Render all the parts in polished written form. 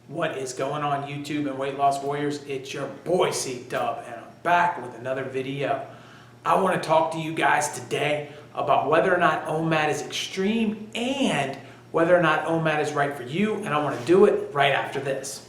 What is going on YouTube and Weight Loss Warriors? It's your boy C-Dub and I'm back with another video. I want to talk to you guys today about whether or not OMAD is extreme and whether or not OMAD is right for you, and I want to do it right after this.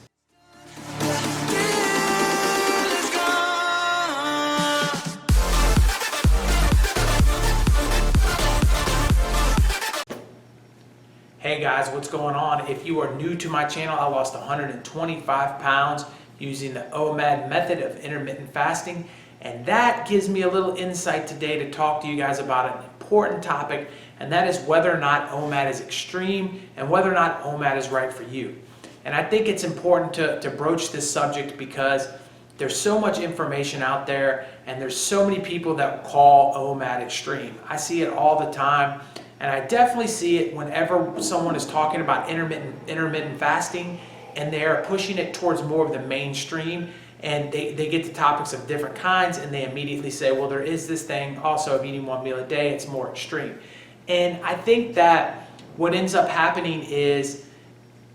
Hey guys, what's going on? If you are new to my channel, I lost 125 pounds using the OMAD method of intermittent fasting, and that gives me a little insight today to talk to you guys about an important topic, and that is whether or not OMAD is extreme and whether or not OMAD is right for you. And I think it's important to broach this subject because there's so much information out there and there's so many people that call OMAD extreme. I see it all the time. And I definitely see it whenever someone is talking about intermittent fasting and they're pushing it towards more of the mainstream, and they get to topics of different kinds and they immediately say, well, there is this thing also of eating one meal a day, it's more extreme. And I think that what ends up happening is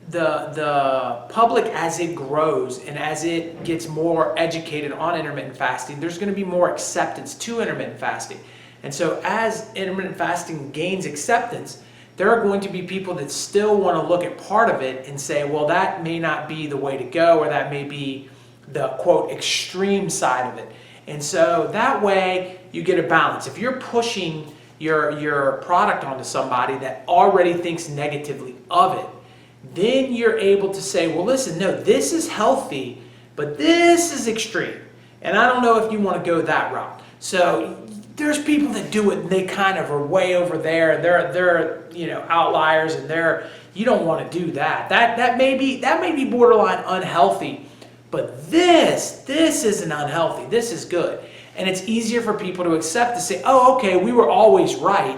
the public, as it grows and as it gets more educated on intermittent fasting, there's going to be more acceptance to intermittent fasting. And so as intermittent fasting gains acceptance, there are going to be people that still want to look at part of it and say, well, that may not be the way to go, or that may be the quote extreme side of it. And so that way you get a balance. If you're pushing your product onto somebody that already thinks negatively of it, then you're able to say, well, listen, no, this is healthy, but this is extreme. And I don't know if you want to go that route. So there's people that do it and they kind of are way over there and they're outliers, and you don't want to do that. That may be borderline unhealthy, but this isn't unhealthy. This is good. And it's easier for people to accept, to say, oh, okay, we were always right.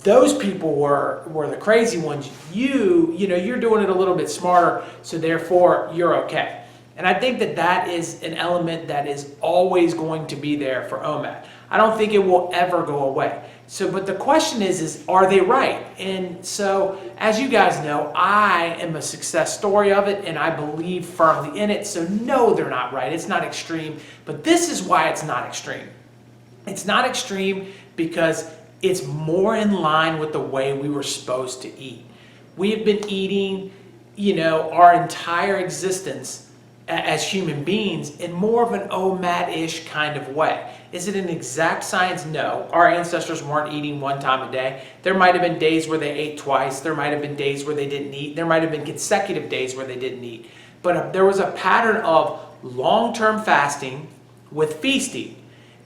Those people were the crazy ones. You're doing it a little bit smarter, so therefore you're okay. And I think that is an element that is always going to be there for OMAD. I don't think it will ever go away. But the question is are they right? And so, as you guys know, I am a success story of it, and I believe firmly in it. So no, they're not right. It's not extreme, but this is why it's not extreme. It's not extreme because it's more in line with the way we were supposed to eat. We have been eating, our entire existence as human beings in more of an OMAD-ish kind of way. Is it an exact science? No. Our ancestors weren't eating one time a day. There might have been days where they ate twice. There might have been days where they didn't eat. There might have been consecutive days where they didn't eat. But there was a pattern of long-term fasting with feasting.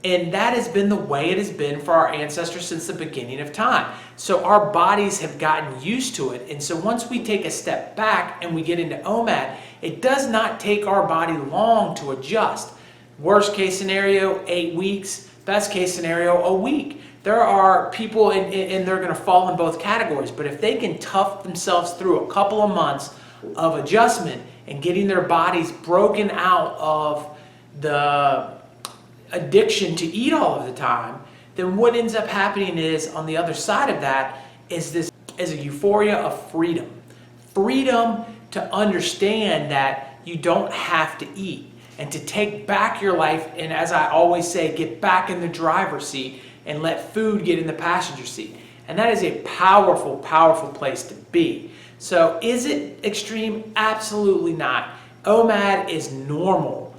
And that has been the way it has been for our ancestors since the beginning of time. So our bodies have gotten used to it. And so once we take a step back and we get into OMAD, it does not take our body long to adjust. Worst case scenario, 8 weeks. Best case scenario, a week. There are people, and they're going to fall in both categories, but if they can tough themselves through a couple of months of adjustment and getting their bodies broken out of the addiction to eat all of the time, then what ends up happening is, on the other side of that, is a euphoria of freedom. Freedom to understand that you don't have to eat, and to take back your life, and as I always say, get back in the driver's seat and let food get in the passenger seat. And that is a powerful, powerful place to be. So is it extreme? Absolutely not. OMAD is normal.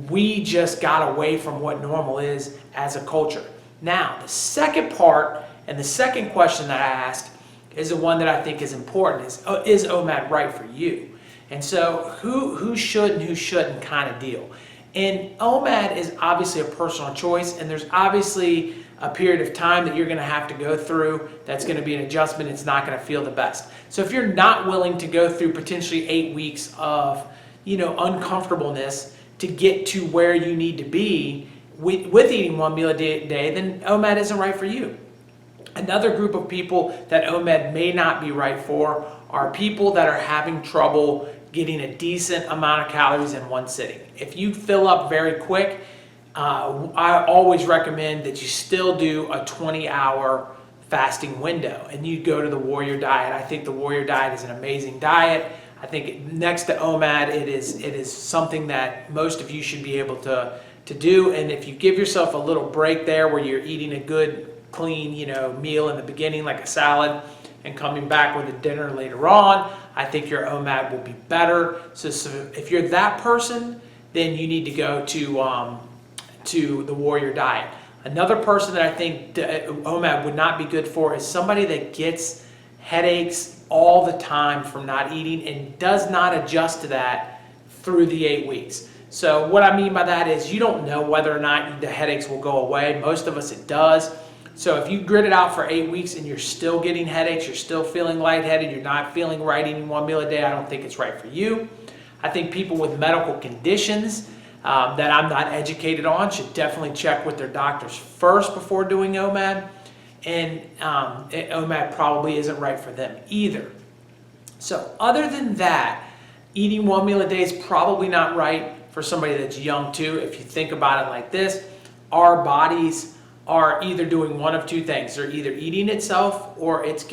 We just got away from what normal is as a culture. Now, the second part and the second question that I asked is the one that I think is important, is OMAD right for you? And so who should and who shouldn't kind of deal. And OMAD is obviously a personal choice, and there's obviously a period of time that you're going to have to go through that's going to be an adjustment. It's not going to feel the best. So if you're not willing to go through potentially 8 weeks of uncomfortableness to get to where you need to be with eating one meal a day, then OMAD isn't right for you. Another group of people that OMAD may not be right for are people that are having trouble getting a decent amount of calories in one sitting. If you fill up very quick, I always recommend that you still do a 20-hour fasting window and you go to the Warrior Diet. I think the Warrior Diet is an amazing diet. I think next to OMAD, it is something that most of you should be able to do. And if you give yourself a little break there where you're eating a good, clean, meal in the beginning, like a salad, and coming back with a dinner later on, I think your OMAD will be better. So if you're that person, then you need to go to the Warrior Diet. Another person that I think OMAD would not be good for is somebody that gets headaches all the time from not eating and does not adjust to that through the 8 weeks. So what I mean by that is you don't know whether or not the headaches will go away. Most of us it does. So if you grit it out for 8 weeks and you're still getting headaches, you're still feeling lightheaded, you're not feeling right eating one meal a day, I don't think it's right for you. I think people with medical conditions that I'm not educated on should definitely check with their doctors first before doing OMAD. And OMAD probably isn't right for them either. So other than that, eating one meal a day is probably not right for somebody that's young too. If you think about it like this, our bodies are either doing one of two things. They're either eating itself or it's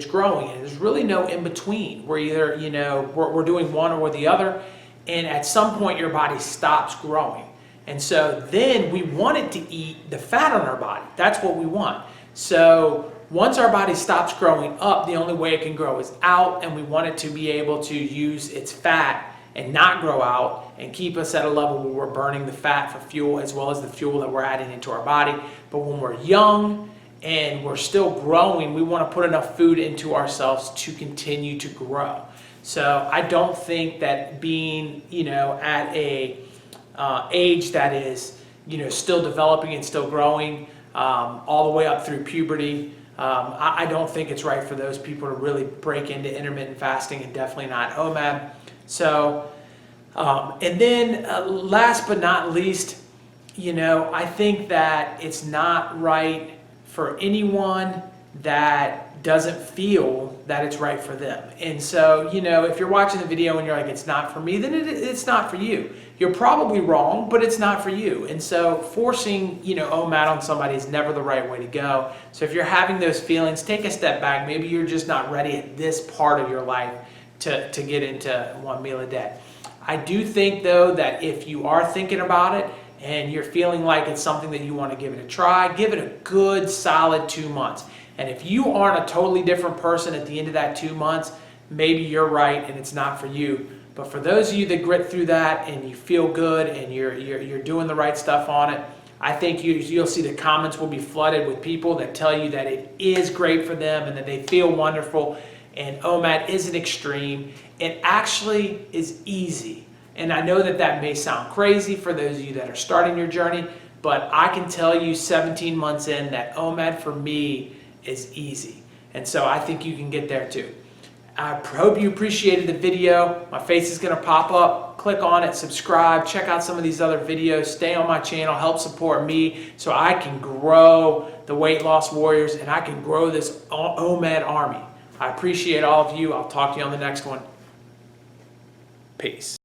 growing. And there's really no in between. We're either, we're doing one or the other. And at some point your body stops growing. And so then we want it to eat the fat on our body. That's what we want. So once our body stops growing up, the only way it can grow is out, and we want it to be able to use its fat and not grow out and keep us at a level where we're burning the fat for fuel as well as the fuel that we're adding into our body. But when we're young and we're still growing, we want to put enough food into ourselves to continue to grow. So I don't think that being, at a age that is, still developing and still growing all the way up through puberty, I don't think it's right for those people to really break into intermittent fasting, and definitely not OMAD. So, and then last but not least, I think that it's not right for anyone that doesn't feel that it's right for them. And so, if you're watching the video and you're like, it's not for me, then it's not for you. You're probably wrong, but it's not for you. And so forcing, OMAD on somebody is never the right way to go. So if you're having those feelings, take a step back. Maybe you're just not ready at this part of your life to get into one meal a day. I do think though that if you are thinking about it and you're feeling like it's something that you want to give it a try, give it a good solid 2 months. And if you aren't a totally different person at the end of that 2 months, maybe you're right and it's not for you. But for those of you that grit through that and you feel good and you're doing the right stuff on it, I think you'll see the comments will be flooded with people that tell you that it is great for them and that they feel wonderful. And OMAD isn't extreme. It actually is easy. And I know that may sound crazy for those of you that are starting your journey, but I can tell you 17 months in that OMAD for me is easy. And so I think you can get there too. I hope you appreciated the video. My face is going to pop up. Click on it, subscribe, check out some of these other videos, stay on my channel, help support me so I can grow the Weight Loss Warriors and I can grow this OMAD army. I appreciate all of you. I'll talk to you on the next one. Peace.